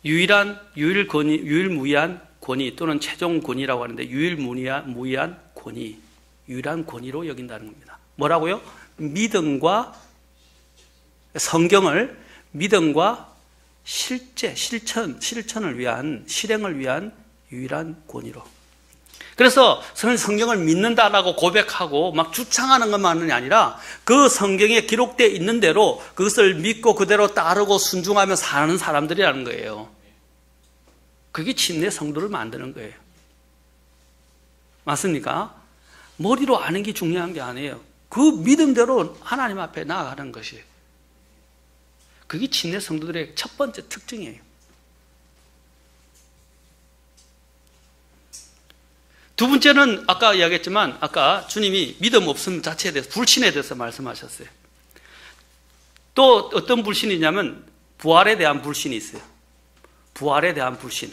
유일무이한 권위 또는 최종 권위라고 하는데, 유일무이한 권위, 유일한 권위로 여긴다는 겁니다. 뭐라고요? 성경을 믿음과 실천을 위한, 실행을 위한 유일한 권위로. 그래서 성경을 믿는다라고 고백하고 막 주창하는 것만이 아니라 그 성경에 기록되어 있는 대로 그것을 믿고 그대로 따르고 순종하며 사는 사람들이라는 거예요. 그게 침례 성도를 만드는 거예요. 맞습니까? 머리로 아는 게 중요한 게 아니에요. 그 믿음대로 하나님 앞에 나아가는 것이. 그게 침례 성도들의 첫 번째 특징이에요. 두 번째는 아까 이야기했지만, 아까 주님이 믿음 없음 자체에 대해서, 불신에 대해서 말씀하셨어요. 또 어떤 불신이냐면 부활에 대한 불신이 있어요. 부활에 대한 불신.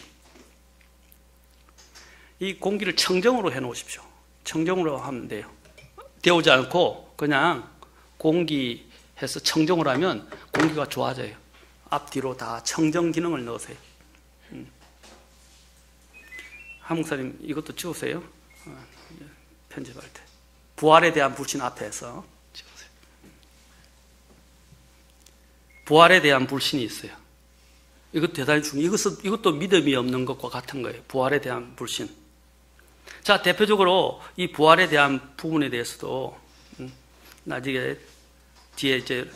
이 공기를 청정으로 해놓으십시오. 청정으로 하면 돼요. 데우지 않고 그냥 공기해서 청정으로 하면 공기가 좋아져요. 앞뒤로 다 청정 기능을 넣으세요. 한 목사님 이것도 찍으세요. 편집할 때. 부활에 대한 불신 앞에서 찍으세요. 부활에 대한 불신이 있어요. 이것 대단히 중요해요. 이것도 믿음이 없는 것과 같은 거예요. 부활에 대한 불신. 자, 대표적으로 이 부활에 대한 부분에 대해서도 나중에 뒤에 이제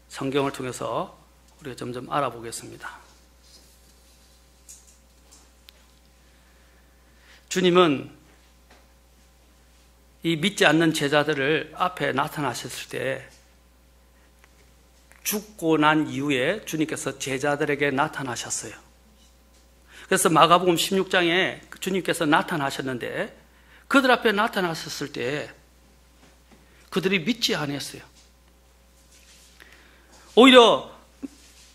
성경을 통해서 우리가 점점 알아보겠습니다. 주님은 이 믿지 않는 제자들을 앞에 나타나셨을 때 죽고 난 이후에 주님께서 제자들에게 나타나셨어요. 그래서 마가복음 16장에 주님께서 나타나셨는데, 그들 앞에 나타나셨을 때 그들이 믿지 않았어요. 오히려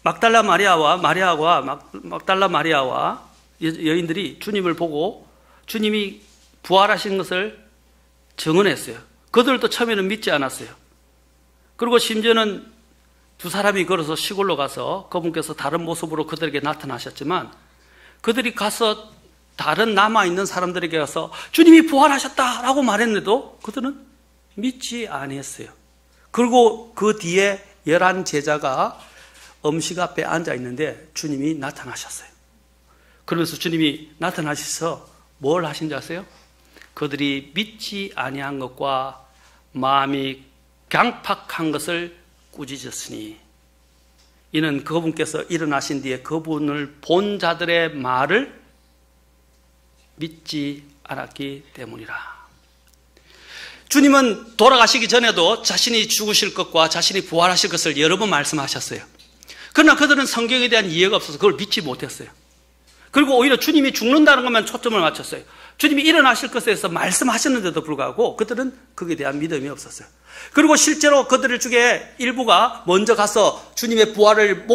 막달라 마리아와 여인들이 주님을 보고 주님이 부활하신 것을 증언했어요. 그들도 처음에는 믿지 않았어요. 그리고 심지어는 두 사람이 걸어서 시골로 가서 그분께서 다른 모습으로 그들에게 나타나셨지만, 그들이 가서 다른 남아있는 사람들에게 가서 주님이 부활하셨다라고 말했는데도 그들은 믿지 아니했어요. 그리고 그 뒤에 11 제자가 음식 앞에 앉아 있는데 주님이 나타나셨어요. 그러면서 주님이 나타나셔서 뭘 하신지 아세요? 그들이 믿지 아니한 것과 마음이 강팍한 것을 꾸짖었으니, 이는 그분께서 일어나신 뒤에 그분을 본 자들의 말을 믿지 않았기 때문이라. 주님은 돌아가시기 전에도 자신이 죽으실 것과 자신이 부활하실 것을 여러 번 말씀하셨어요. 그러나 그들은 성경에 대한 이해가 없어서 그걸 믿지 못했어요. 그리고 오히려 주님이 죽는다는 것만 초점을 맞췄어요. 주님이 일어나실 것에 대해서 말씀하셨는데도 불구하고 그들은 그에 대한 믿음이 없었어요. 그리고 실제로 그들 중에 일부가 먼저 가서 주님의 부활을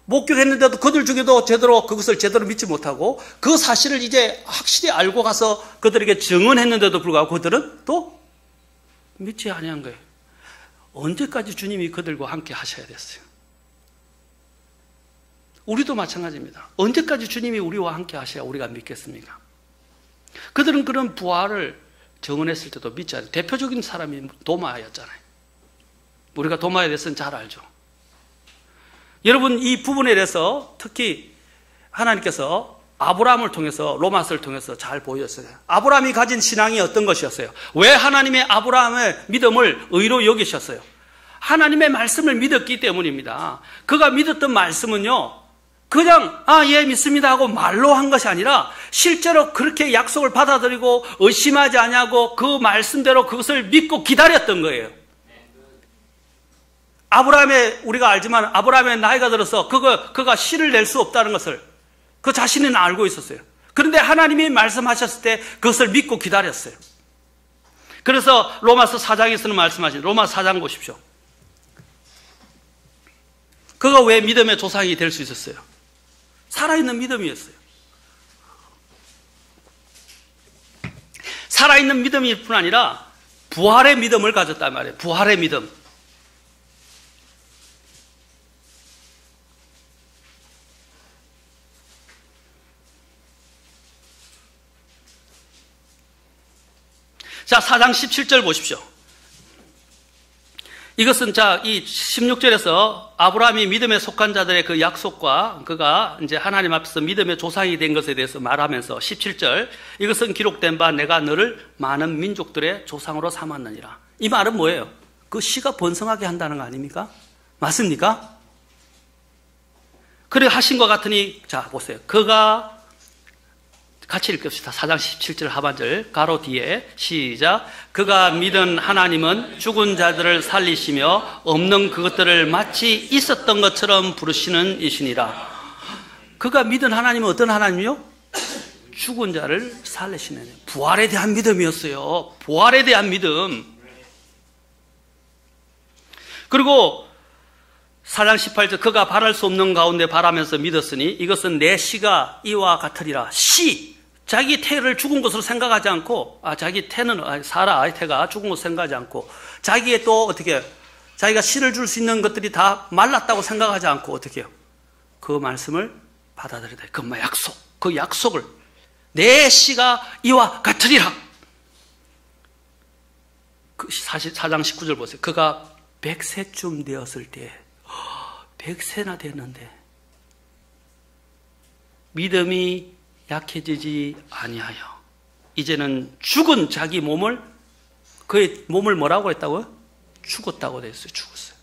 목격했는데도 그들 중에도 그것을 제대로 믿지 못하고, 그 사실을 이제 확실히 알고 가서 그들에게 증언했는데도 불구하고 그들은 또 믿지 아니한 거예요. 언제까지 주님이 그들과 함께 하셔야 됐어요? 우리도 마찬가지입니다. 언제까지 주님이 우리와 함께 하셔야 우리가 믿겠습니까? 그들은 그런 부활을 정언했을 때도 믿지 않아요. 대표적인 사람이 도마였잖아요. 우리가 도마에 대해서는 잘 알죠. 여러분, 이 부분에 대해서 특히 하나님께서 아브라함을 통해서, 로마서를 통해서 잘 보여줬어요. 아브라함이 가진 신앙이 어떤 것이었어요? 왜 하나님의 아브라함의 믿음을 의로 여기셨어요? 하나님의 말씀을 믿었기 때문입니다. 그가 믿었던 말씀은요, 그냥 예 믿습니다 하고 말로 한 것이 아니라 실제로 그렇게 약속을 받아들이고 의심하지 않냐고 그 말씀대로 그것을 믿고 기다렸던 거예요. 우리가 알지만 아브라함의 나이가 들어서 그가 씨를 낼 수 없다는 것을 그 자신은 알고 있었어요. 그런데 하나님이 말씀하셨을 때 그것을 믿고 기다렸어요. 그래서 로마서 4장에서는 말씀하신, 로마서 4장 보십시오. 그가 왜 믿음의 조상이 될 수 있었어요? 살아있는 믿음이었어요. 살아있는 믿음일 뿐 아니라 부활의 믿음을 가졌단 말이에요. 부활의 믿음. 자, 4장 17절 보십시오. 이것은 이 16절에서 아브라함이 믿음에 속한 자들의 그 약속과 그가 이제 하나님 앞에서 믿음의 조상이 된 것에 대해서 말하면서 17절, 이것은 기록된 바 내가 너를 많은 민족들의 조상으로 삼았느니라. 이 말은 뭐예요? 그 씨가 번성하게 한다는 거 아닙니까? 맞습니까? 그래 하신 것 같으니, 자, 보세요. 그가 같이 읽읍시다. 4장 17절 하반절 가로 뒤에 시작. 그가 믿은 하나님은 죽은 자들을 살리시며 없는 그것들을 마치 있었던 것처럼 부르시는 이시니라. 그가 믿은 하나님은 어떤 하나님이요? 죽은 자를 살리시는, 부활에 대한 믿음이었어요. 부활에 대한 믿음. 그리고 4장 18절 그가 바랄 수 없는 가운데 바라면서 믿었으니 이것은 내 씨가 이와 같으리라. 씨, 자기 태를 죽은 것으로 생각하지 않고, 자기 태는 태가 죽은 것으로 생각하지 않고, 자기의 또 어떻게 해요? 자기가 씨를 줄 수 있는 것들이 다 말랐다고 생각하지 않고 어떻게 해요? 그 말씀을 받아들여야 돼. 그 약속을 내 씨가 이와 같으리라. 그 4장 19절 보세요. 그가 100세쯤 되었을 때, 100세나 됐는데 믿음이 약해지지 아니하여 이제는 죽은 자기 몸을, 그의 몸을 뭐라고 했다고요? 죽었다고 됐어요. 죽었어요.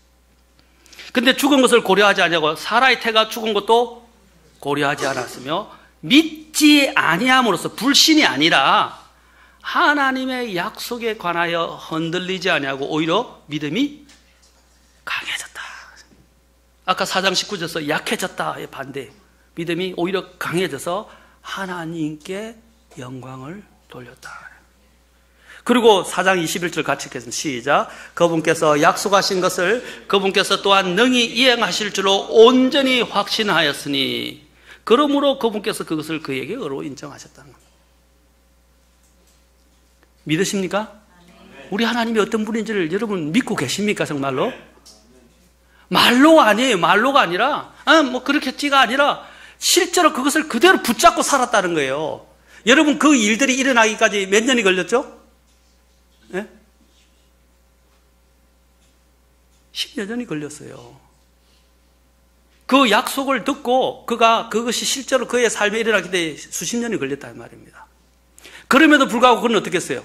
근데 죽은 것을 고려하지 않냐고, 사라의 태가 죽은 것도 고려하지 않았으며 믿지 아니함으로써, 불신이 아니라 하나님의 약속에 관하여 흔들리지 아니하고 오히려 믿음이 강해졌다. 아까 4장 19절에서 약해졌다의 반대, 믿음이 오히려 강해져서 하나님께 영광을 돌렸다. 그리고 4장 21절 같이 읽겠습니다. 시작. 그분께서 약속하신 것을 그분께서 또한 능히 이행하실 줄로 온전히 확신하였으니 그러므로 그분께서 그것을 그에게 의로 인정하셨다는 겁니다. 믿으십니까? 우리 하나님이 어떤 분인지를 여러분 믿고 계십니까? 정말로? 말로가 아니에요. 말로가 아니라 그렇겠지가 아니라 실제로 그것을 그대로 붙잡고 살았다는 거예요. 여러분, 그 일들이 일어나기까지 몇 년이 걸렸죠? 네? 10여 년이 걸렸어요. 그 약속을 듣고 그것이 실제로 그의 삶에 일어나기 때문에 수십 년이 걸렸다는 말입니다. 그럼에도 불구하고 그는 어떻게 했어요?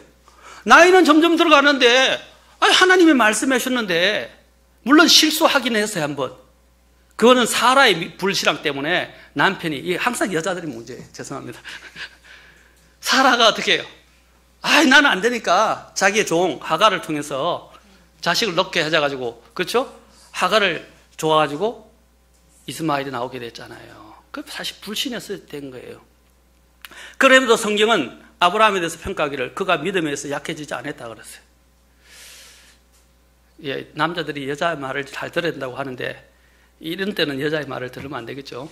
나이는 점점 들어가는데 하나님이 말씀해 주셨는데, 물론 실수하긴 했어요. 한번. 그거는 사라의 불신앙 때문에 남편이, 항상 여자들이 문제예요. 죄송합니다. 사라가 어떻게 해요? 나는 안 되니까 자기의 종 하갈을 통해서 자식을 넣게 하자가지고, 그렇죠? 하갈을 좋아가지고 이스마엘이 나오게 됐잖아요. 그 사실 불신에서 된 거예요. 그럼에도 성경은 아브라함에 대해서 평가하기를 그가 믿음에서 약해지지 않았다 그랬어요. 남자들이 여자 말을 잘 들어야 된다고 하는데 이런 때는 여자의 말을 들으면 안 되겠죠.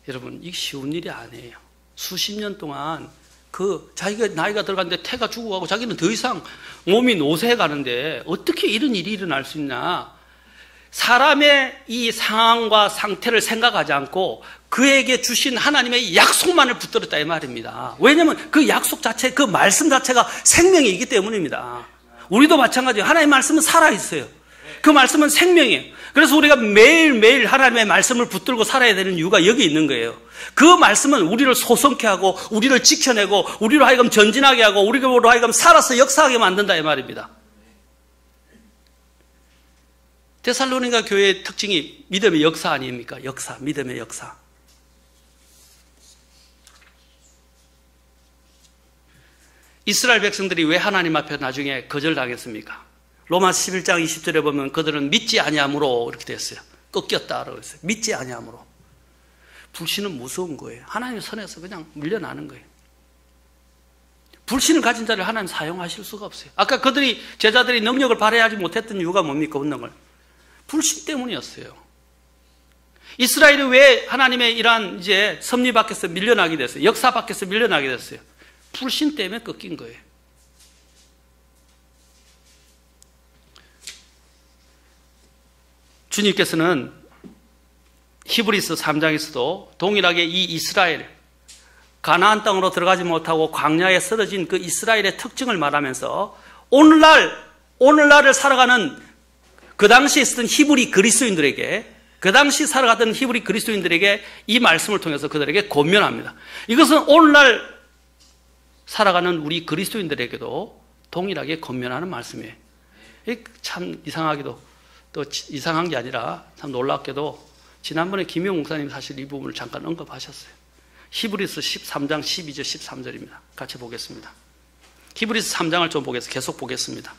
여러분, 이게 쉬운 일이 아니에요. 수십 년 동안 자기가 나이가 들어갔는데 태가 죽어가고 자기는 더 이상 몸이 노쇠해 가는데 어떻게 이런 일이 일어날 수 있냐? 사람의 이 상황과 상태를 생각하지 않고 그에게 주신 하나님의 약속만을 붙들었다 이 말입니다. 왜냐하면 그 약속 자체, 그 말씀 자체가 생명이기 때문입니다. 우리도 마찬가지예요. 하나님의 말씀은 살아있어요. 그 말씀은 생명이에요. 그래서 우리가 매일매일 하나님의 말씀을 붙들고 살아야 되는 이유가 여기 있는 거예요. 그 말씀은 우리를 소성케 하고 우리를 지켜내고 우리로 하여금 전진하게 하고 우리로 하여금 살아서 역사하게 만든다 이 말입니다. 데살로니가 교회의 특징이 믿음의 역사 아닙니까? 역사, 믿음의 역사. 이스라엘 백성들이 왜 하나님 앞에 나중에 거절당했습니까? 로마 11장 20절에 보면 그들은 믿지 아니함으로 이렇게 됐어요. 꺾였다라고 했어요. 믿지 아니함으로. 불신은 무서운 거예요. 하나님의 선에서 그냥 밀려나는 거예요. 불신을 가진 자를 하나님 사용하실 수가 없어요. 아까 제자들이 능력을 발휘하지 못했던 이유가 뭡니까? 운동을. 불신 때문이었어요. 이스라엘이 왜 하나님의 이러한 이제 섭리 밖에서 밀려나게 됐어요? 역사 밖에서 밀려나게 됐어요. 불신 때문에 꺾인 거예요. 주님께서는 히브리서 3장에서도 동일하게 이 이스라엘, 가나안 땅으로 들어가지 못하고 광야에 쓰러진 그 이스라엘의 특징을 말하면서 오늘날을 살아가는 그 당시에 있었던 히브리 그리스도인들에게, 그 당시 살아가던 히브리 그리스도인들에게 이 말씀을 통해서 그들에게 권면합니다. 이것은 오늘날 살아가는 우리 그리스도인들에게도 동일하게 권면하는 말씀이에요. 참 이상하게도, 또 이상한 게 아니라 참 놀랍게도 지난번에 김용 목사님 사실 이 부분을 잠깐 언급하셨어요. 히브리서 13장 12절 13절입니다. 같이 보겠습니다. 히브리서 3장을 좀 계속 보겠습니다.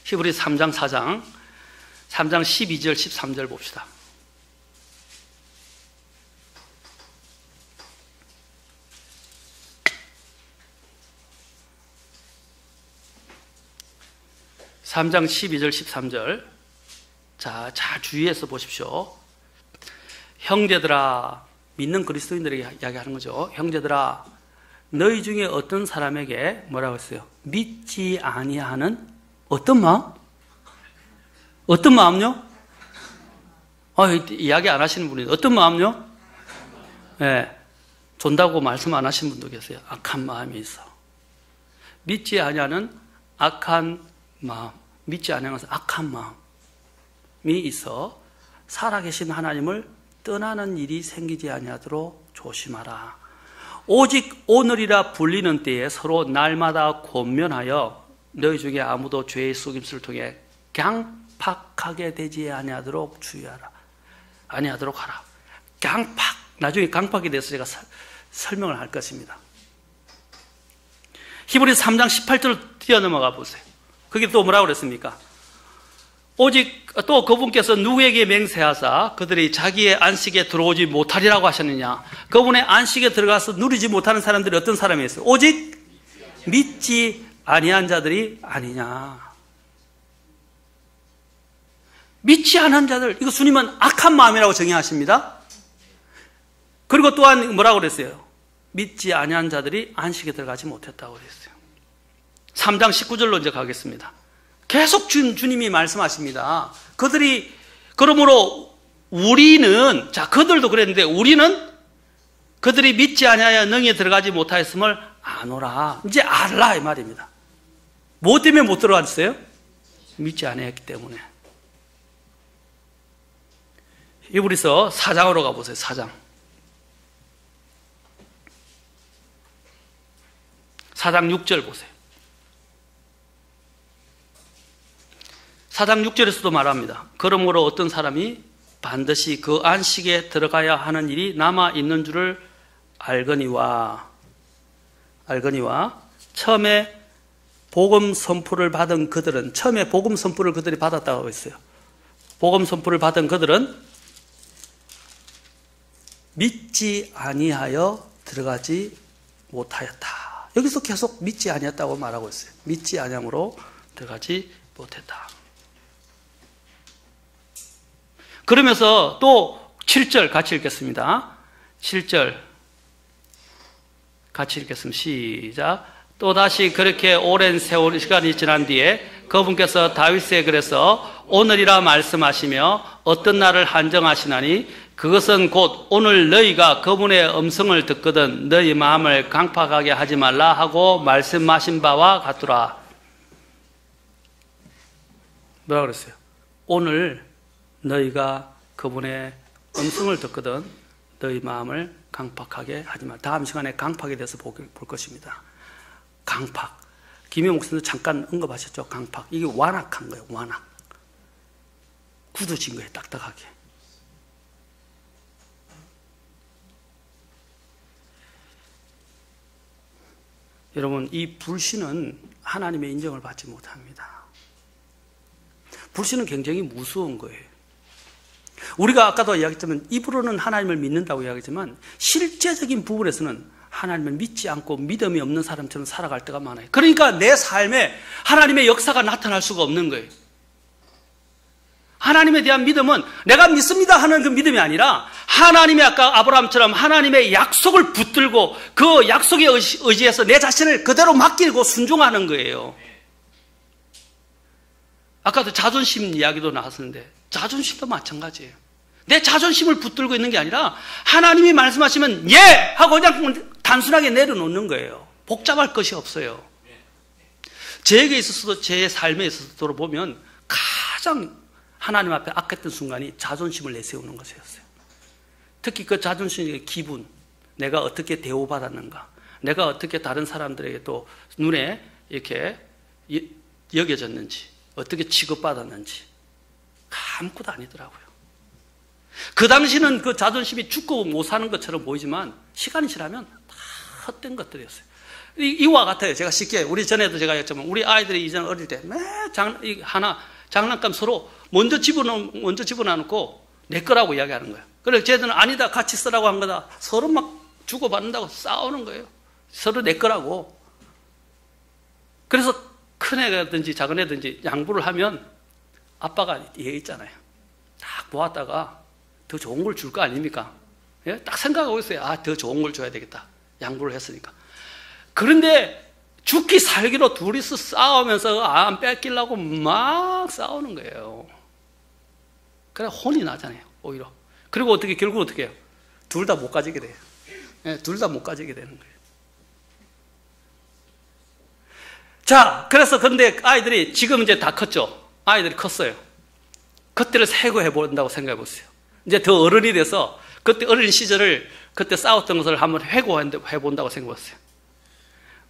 히브리서 3장 4장 12절 13절 봅시다. (3장) 12절 13절. 자, 잘 주의해서 보십시오. 형제들아, 믿는 그리스도인들에게 이야기하는 거죠. 형제들아, 너희 중에 어떤 사람에게 뭐라고 했어요? 믿지 아니하는 어떤 마음? 어떤 마음요? 이야기 안 하시는 분이 어떤 마음요? 네, 존다고 말씀 안 하신 분도 계세요. 악한 마음이 있어. 믿지 아니하는 악한 마음, 믿지 아니하는 악한 마음이 있어 살아계신 하나님을 떠나는 일이 생기지 아니하도록 조심하라. 오직 오늘이라 불리는 때에 서로 날마다 권면하여 너희 중에 아무도 죄의 속임수를 통해 강팍하게 되지 아니하도록 주의하라. 아니하도록 하라. 강팍, 나중에 강팍에 대해서 제가 설명을 할 것입니다. 히브리서 3장 18절 뛰어넘어가 보세요. 그게 또 뭐라고 그랬습니까? 오직 또 그분께서 누구에게 맹세하사 그들이 자기의 안식에 들어오지 못하리라고 하셨느냐? 그분의 안식에 들어가서 누리지 못하는 사람들이 어떤 사람이었어요? 오직 믿지 아니한 자들이 아니냐? 믿지 않은 자들, 이거 주님은 악한 마음이라고 정의하십니다. 그리고 또한 뭐라고 그랬어요? 믿지 아니한 자들이 안식에 들어가지 못했다고 그랬어요. 3장 19절로 이제 가겠습니다. 계속 주님이 말씀하십니다. 그러므로 우리는, 자, 그들도 그랬는데 우리는 그들이 믿지 아니하여 능히 들어가지 못하였음을 아노라. 이제 알라 이 말입니다. 뭐 때문에 못 들어갔어요? 믿지 아니했기 때문에. 히브리서 4장으로 가보세요. 4장. 4장 6절 보세요. 4장 6절에서도 말합니다. 그러므로 어떤 사람이 반드시 그 안식에 들어가야 하는 일이 남아 있는 줄을 알거니와 처음에 복음 선포를 받은 그들은, 처음에 복음 선포를 그들이 받았다고 했어요. 복음 선포를 받은 그들은 믿지 아니하여 들어가지 못하였다. 여기서 계속 믿지 아니했다고 말하고 있어요. 믿지 아니함으로 들어가지 못했다. 그러면서 또 7절 같이 읽겠습니다. 7절 같이 읽겠습니다. 시작. 또다시 그렇게 오랜 세월 시간이 지난 뒤에 그분께서 다윗에게 그래서 오늘이라 말씀하시며 어떤 날을 한정하시나니 그것은 곧 오늘 너희가 그분의 음성을 듣거든 너희 마음을 강팍하게 하지 말라 하고 말씀하신 바와 같더라. 뭐라 그랬어요? 오늘 너희가 그분의 음성을 듣거든 너희 마음을 강팍하게 하지 말라. 다음 시간에 강팍에 대해서 볼 것입니다. 강팍. 김영 목사님도 잠깐 언급하셨죠. 강팍. 이게 완악한 거예요. 완악. 굳어진 거예요. 딱딱하게. 여러분, 이 불신은 하나님의 인정을 받지 못합니다. 불신은 굉장히 무서운 거예요. 우리가 아까도 이야기했지만 입으로는 하나님을 믿는다고 이야기했지만 실제적인 부분에서는 하나님을 믿지 않고 믿음이 없는 사람처럼 살아갈 때가 많아요. 그러니까 내 삶에 하나님의 역사가 나타날 수가 없는 거예요. 하나님에 대한 믿음은 내가 믿습니다 하는 그 믿음이 아니라 하나님의 아까 아브라함처럼 하나님의 약속을 붙들고 그 약속에 의지해서 내 자신을 그대로 맡기고 순종하는 거예요. 아까도 자존심 이야기도 나왔었는데 자존심도 마찬가지예요. 내 자존심을 붙들고 있는 게 아니라 하나님이 말씀하시면 예! 하고 그냥 단순하게 내려놓는 거예요. 복잡할 것이 없어요. 저에게 있어서도 제 삶에 있어서 돌아보면 가장 하나님 앞에 악했던 순간이 자존심을 내세우는 것이었어요. 특히 그 자존심의 기분, 내가 어떻게 대우받았는가, 내가 어떻게 다른 사람들에게 또 눈에 이렇게 여겨졌는지, 어떻게 취급받았는지 아무것도 아니더라고요. 그 당시는 그 자존심이 죽고 못 사는 것처럼 보이지만 시간이 지나면 다 헛된 것들이었어요. 이와 같아요. 제가 쉽게 우리 전에도 제가 했지만 우리 아이들이 이전 어릴 때 매 장난감 서로 먼저 집어넣고 내 거라고 이야기하는 거예요. 그래서 쟤들은 아니다 같이 쓰라고 한 거다. 서로 막 주고받는다고 싸우는 거예요. 서로 내 거라고. 그래서 큰 애든지 작은 애든지 양보를 하면 아빠가 얘 있잖아요. 딱 보았다가 더 좋은 걸 줄 거 아닙니까? 예? 딱 생각하고 있어요. 아, 더 좋은 걸 줘야 되겠다. 양보를 했으니까. 그런데 죽기 살기로 둘이서 싸우면서 안 뺏기려고 막 싸우는 거예요. 그래 혼이 나잖아요. 오히려. 그리고 결국 어떻게 해요? 둘 다 못 가지게 돼요. 예, 둘 다 못 가지게 되는 거예요. 자, 그래서 근데 아이들이 지금 이제 다 컸죠. 아이들이 컸어요. 그때를 새고해 본다고 생각해 보세요. 이제 더 어른이 돼서 그때 어린 시절을 그때 싸웠던 것을 한번 회고해 본다고 생각해 보세요.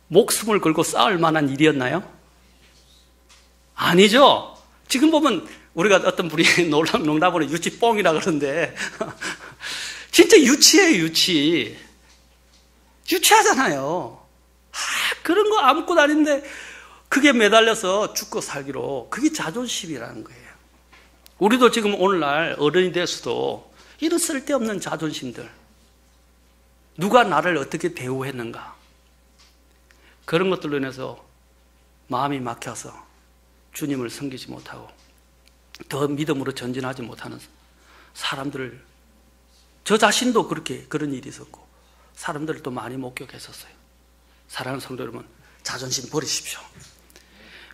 목숨을 걸고 싸울 만한 일이었나요? 아니죠. 지금 보면 우리가 어떤 분이 농담으로 유치뽕이라 그러는데 진짜 유치해요. 유치하잖아요. 그런 거 아무것도 아닌데 그게 매달려서 죽고 살기로 그게 자존심이라는 거예요. 우리도 지금 오늘날 어른이 돼서도 이런 쓸데없는 자존심들, 누가 나를 어떻게 대우했는가, 그런 것들로 인해서 마음이 막혀서 주님을 섬기지 못하고 더 믿음으로 전진하지 못하는 사람들을, 저 자신도 그런 일이 있었고 사람들을 또 많이 목격했었어요. 사랑하는 성도 여러분, 자존심 버리십시오.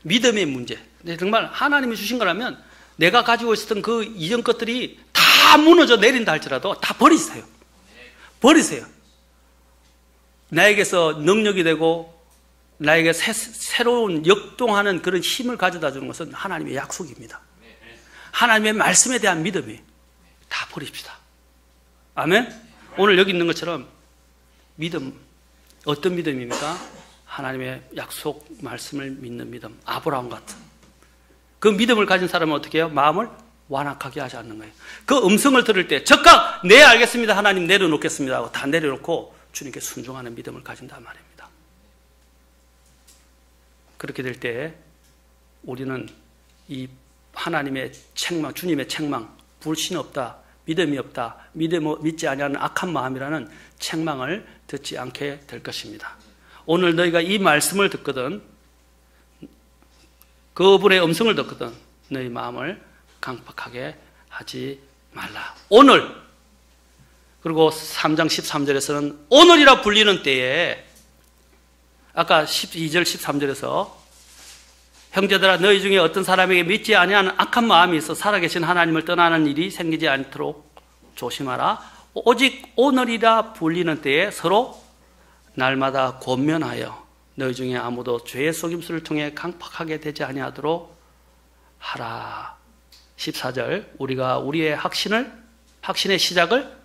믿음의 문제. 정말 하나님이 주신 거라면 내가 가지고 있었던 그 이전 것들이 다 무너져 내린다 할지라도 다 버리세요. 버리세요. 나에게서 능력이 되고 나에게 새로운 역동하는 그런 힘을 가져다 주는 것은 하나님의 약속입니다. 하나님의 말씀에 대한 믿음이 다 버립시다. 아멘? 오늘 여기 있는 것처럼 믿음, 어떤 믿음입니까? 하나님의 약속 말씀을 믿는 믿음, 아브라함 같은 그 믿음을 가진 사람은 어떻게 해요? 마음을 완악하게 하지 않는 거예요. 그 음성을 들을 때 즉각 네 알겠습니다 하나님 내려놓겠습니다 하고 다 내려놓고 주님께 순종하는 믿음을 가진단 말입니다. 그렇게 될 때 우리는 이 하나님의 책망, 주님의 책망, 불신 없다, 믿음이 없다, 믿지 아니하는 악한 마음이라는 책망을 듣지 않게 될 것입니다. 오늘 너희가 이 말씀을 듣거든, 그분의 음성을 듣거든 너희 마음을 강팍하게 하지 말라. 오늘, 그리고 3장 13절에서는 오늘이라 불리는 때에 아까 12절 13절에서 형제들아 너희 중에 어떤 사람에게 믿지 아니하는 악한 마음이 있어 살아계신 하나님을 떠나는 일이 생기지 않도록 조심하라. 오직 오늘이라 불리는 때에 서로 날마다 권면하여 너희 중에 아무도 죄의 속임수를 통해 강팍하게 되지 아니하도록 하라. 14절 우리가 우리의 확신의 시작을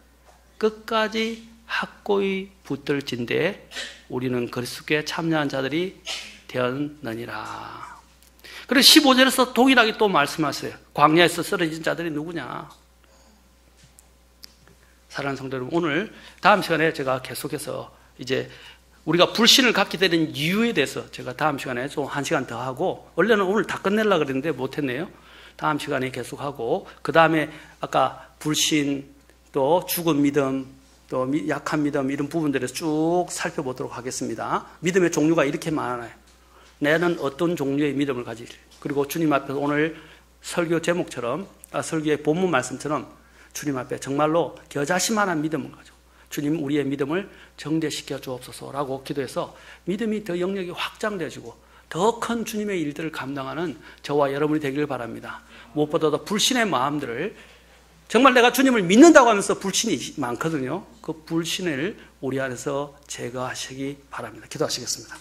끝까지 확고히 붙들진대 우리는 그리스도께 참여한 자들이 되었느니라. 그리고 15절에서 동일하게 또 말씀하세요. 광야에서 쓰러진 자들이 누구냐? 사랑하는 성도 여러분, 오늘 다음 시간에 제가 계속해서 이제 우리가 불신을 갖게 되는 이유에 대해서 제가 다음 시간에 좀 1시간 더 하고, 원래는 오늘 다 끝내려고 그랬는데 못했네요. 다음 시간에 계속하고, 그 다음에 아까 불신, 또 죽은 믿음, 또 약한 믿음 이런 부분들을 쭉 살펴보도록 하겠습니다. 믿음의 종류가 이렇게 많아요. 나는 어떤 종류의 믿음을 가질, 그리고 주님 앞에서 오늘 설교 제목처럼, 설교의 본문 말씀처럼 주님 앞에 정말로 겨자씨만한 믿음을 가지고 주님 우리의 믿음을 정대시켜 주옵소서라고 기도해서 믿음이 더 영역이 확장되어지고 더 큰 주님의 일들을 감당하는 저와 여러분이 되기를 바랍니다. 무엇보다도 불신의 마음들을, 정말 내가 주님을 믿는다고 하면서 불신이 많거든요. 그 불신을 우리 안에서 제거하시기 바랍니다. 기도하시겠습니다.